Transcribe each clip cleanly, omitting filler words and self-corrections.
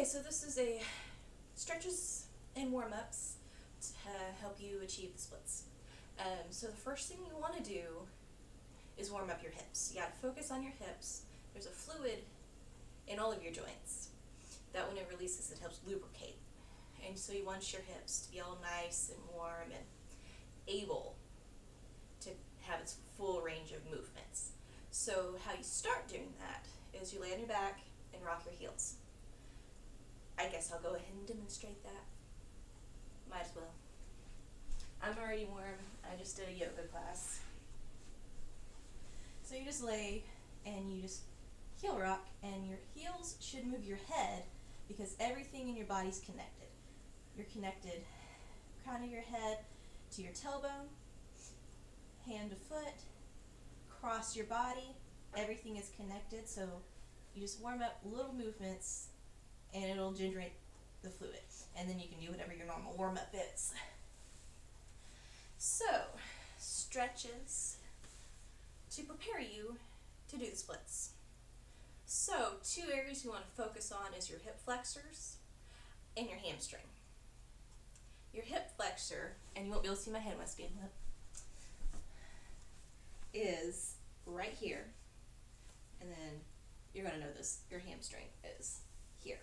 So this is a stretches and warm-ups to help you achieve the splits. So the first thing you want to do is warm up your hips. You got to focus on your hips. There's a fluid in all of your joints that when it releases, it helps lubricate. And so you want your hips to be all nice and warm and able to have its full range of movements. So how you start doing that is you lay on your back and rock your heels. I guess I'll go ahead and demonstrate that. Might as well. I'm already warm. I just did a yoga class. So you just lay and you just heel rock, and your heels should move your head because everything in your body's connected. You're connected crown of your head to your tailbone, hand to foot, across your body. Everything is connected, so you just warm up little movements and it'll generate the fluid. And then you can do whatever your normal warm-up is. So, stretches to prepare you to do the splits. So, two areas you want to focus on is your hip flexors and your hamstring. Your hip flexor, and you won't be able to see my head when I stand up, is right here. And then you're going to know this, your hamstring is here.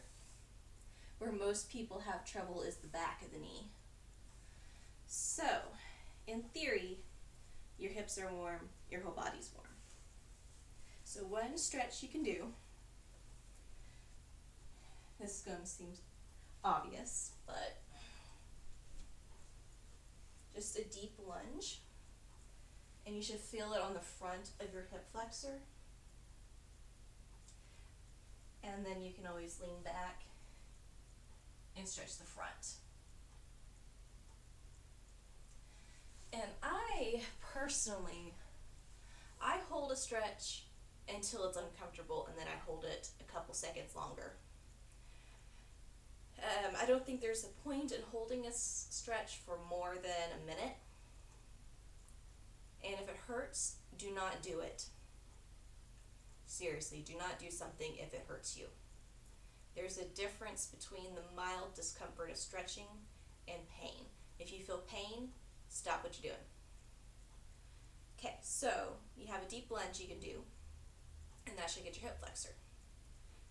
Where most people have trouble is the back of the knee. So, in theory, your hips are warm, your whole body's warm. So one stretch you can do, this is going to seem obvious, but just a deep lunge, and you should feel it on the front of your hip flexor. And then you can always lean back and stretch the front. And I personally, I hold a stretch until it's uncomfortable, and then I hold it a couple seconds longer. I don't think there's a point in holding a stretch for more than a minute. And if it hurts, do not do it. Seriously, do not do something if it hurts you. There's a difference between the mild discomfort of stretching and pain. If you feel pain, stop what you're doing. Okay, so you have a deep lunge you can do, and that should get your hip flexor.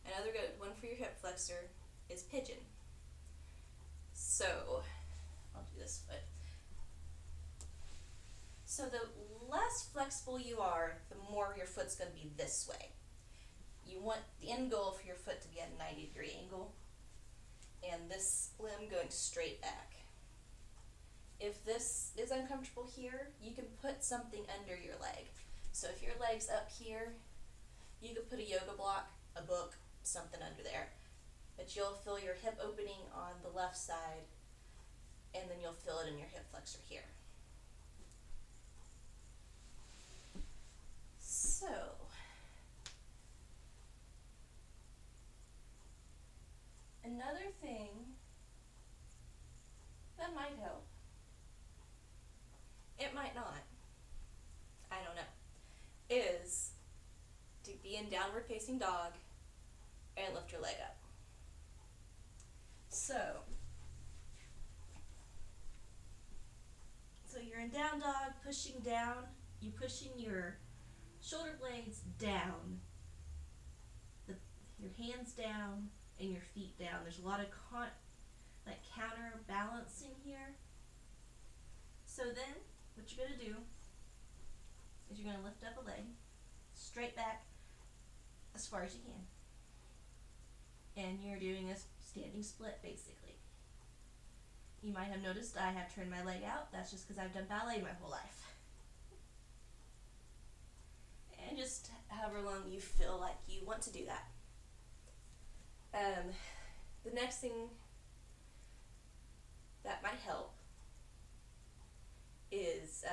Another good one for your hip flexor is pigeon. So, I'll do this foot. So the less flexible you are, the more your foot's going to be this way. You want the end goal for your foot to be at a 90-degree angle, and this limb going straight back. If this is uncomfortable here, you can put something under your leg. So if your leg's up here, you could put a yoga block, a book, something under there. But you'll feel your hip opening on the left side, and then you'll feel it in your hip flexor here. So, another thing that might help, it might not, I don't know, is to be in downward facing dog and lift your leg up. So you're in down dog, pushing down, you pushing your shoulder blades down, your hands down, and your feet down. There's a lot of counterbalancing here. So then, what you're going to do is you're going to lift up a leg, straight back as far as you can. And you're doing a standing split, basically. You might have noticed I have turned my leg out. That's just because I've done ballet my whole life. And just however long you feel like you want to do that. The next thing that might help is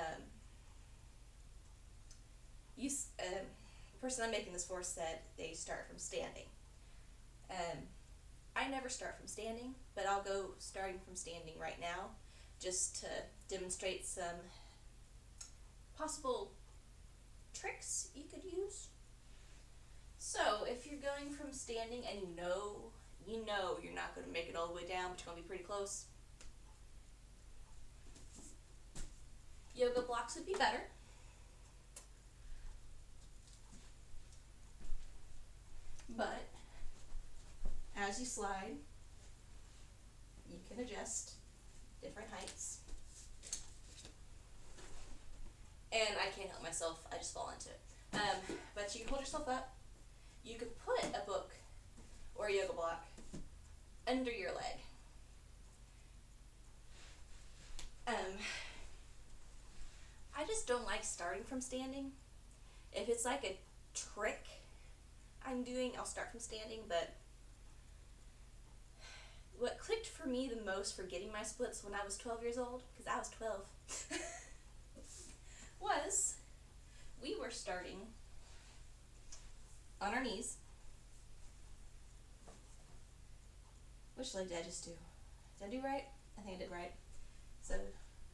the person I'm making this for said they start from standing. I never start from standing, but I'll go starting from standing right now just to demonstrate some possible tricks you could use. So if you're going from standing and you know you know you're not going to make it all the way down, but you're going to be pretty close. Yoga blocks would be better. But as you slide, you can adjust different heights. And I can't help myself, I just fall into it. But you can hold yourself up. You could put a book or a yoga block under your leg. I just don't like starting from standing. If it's like a trick I'm doing, I'll start from standing, but what clicked for me the most for getting my splits when I was 12 years old, because I was 12, was we were starting on our knees. Which leg did I just do? Did I do right? I think I did right. So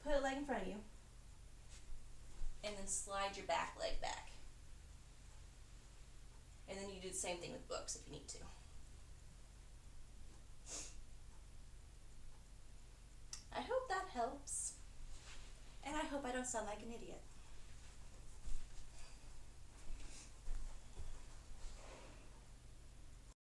put a leg in front of you and then slide your back leg back. And then you do the same thing with books if you need to. I hope that helps. And I hope I don't sound like an idiot.